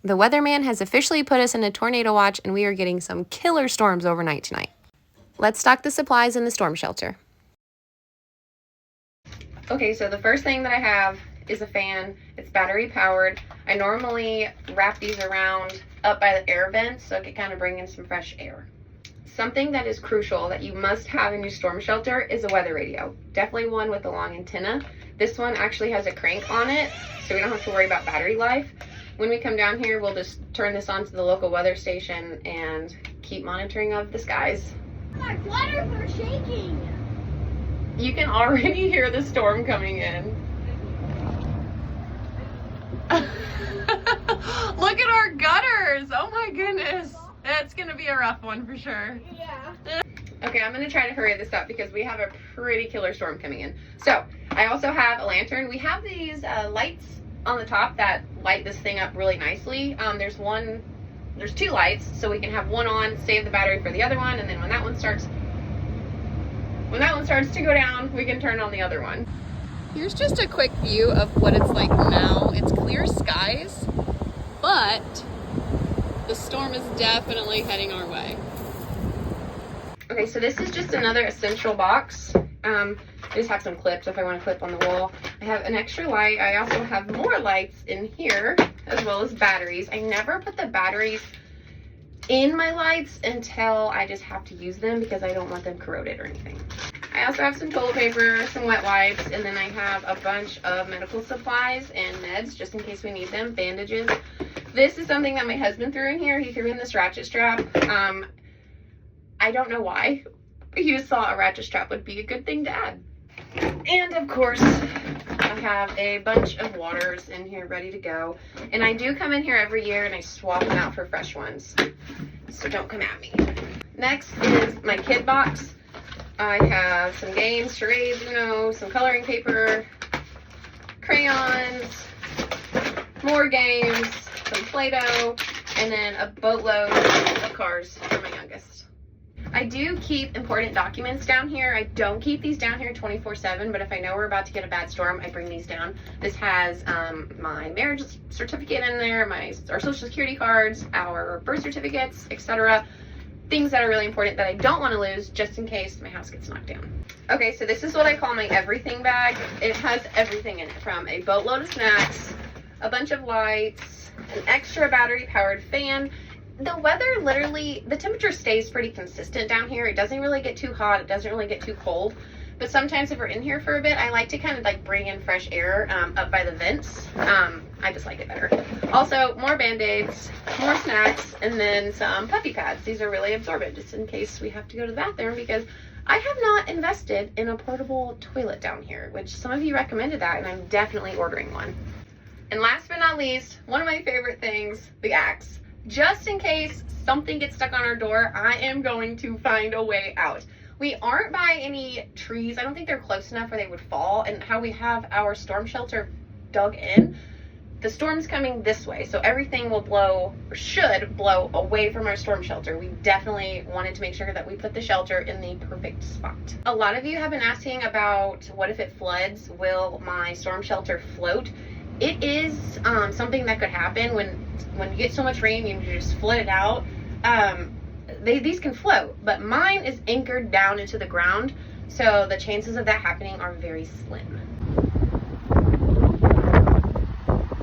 The weatherman has officially put us in a tornado watch and we are getting some killer storms overnight tonight. Let's stock the supplies in the storm shelter. Okay, so the first thing that I have is a fan. It's battery powered. I normally wrap these around up by the air vents so it can kind of bring in some fresh air. Something that is crucial that you must have in your storm shelter is a weather radio. Definitely one with a long antenna. This one actually has a crank on it, so we don't have to worry about battery life. When we come down here, we'll just turn this on to the local weather station and keep monitoring of the skies. My gutters are shaking. You can already hear the storm coming in. Look at our gutters. Oh my goodness. That's gonna be a rough one for sure. Yeah. Okay, I'm gonna try to hurry this up because we have a pretty killer storm coming in. So I also have a lantern. We have these lights on the top that light this thing up really nicely. There's two lights, so we can have one on, save the battery for the other one, and then when that one starts to go down, we can turn on the other one. Here's just a quick view of what it's like now. It's clear skies, but the storm is definitely heading our way. Okay, so this is just another essential box. I just have some clips if I want to clip on the wall. I have an extra light. I also have more lights in here, as well as batteries. I never put the batteries in my lights until I just have to use them because I don't want them corroded or anything. I also have some toilet paper, some wet wipes, and then I have a bunch of medical supplies and meds just in case we need them, bandages. This is something that my husband threw in here. He threw in this ratchet strap. I don't know why. He just thought a ratchet strap would be a good thing to add. And of course, I have a bunch of waters in here ready to go. And I do come in here every year and I swap them out for fresh ones. So don't come at me. Next is my kid box. I have some games, charades, Uno, some coloring paper, crayons, more games, some Play-Doh, and then a boatload of cars for my youngest. I do keep important documents down here. I don't keep these down here 24/7, but if I know we're about to get a bad storm, I bring these down. This has my marriage certificate in there, our social security cards, our birth certificates, etc. Things that are really important that I don't want to lose just in case my house gets knocked down. Okay, so this is what I call my everything bag. It has everything in it, from a boatload of snacks, a bunch of lights, an extra battery powered fan. The weather the temperature stays pretty consistent down here. It doesn't really get too hot. It doesn't really get too cold. But sometimes if we're in here for a bit, I like to kind of like bring in fresh air up by the vents. I just like it better. Also, more Band-Aids, more snacks, and then some puppy pads. These are really absorbent just in case we have to go to the bathroom because I have not invested in a portable toilet down here, which some of you recommended that, and I'm definitely ordering one. And last but not least, one of my favorite things, the axe. Just in case something gets stuck on our door, I am going to find a way out. We aren't by any trees. I don't think they're close enough where they would fall. And how we have our storm shelter dug in, the storm's coming this way. So everything will blow, or should blow, away from our storm shelter. We definitely wanted to make sure that we put the shelter in the perfect spot. A lot of you have been asking about what if it floods? Will my storm shelter float? It is something that could happen when you get so much rain and you just flood it out. These can float, but mine is anchored down into the ground, so the chances of that happening are very slim.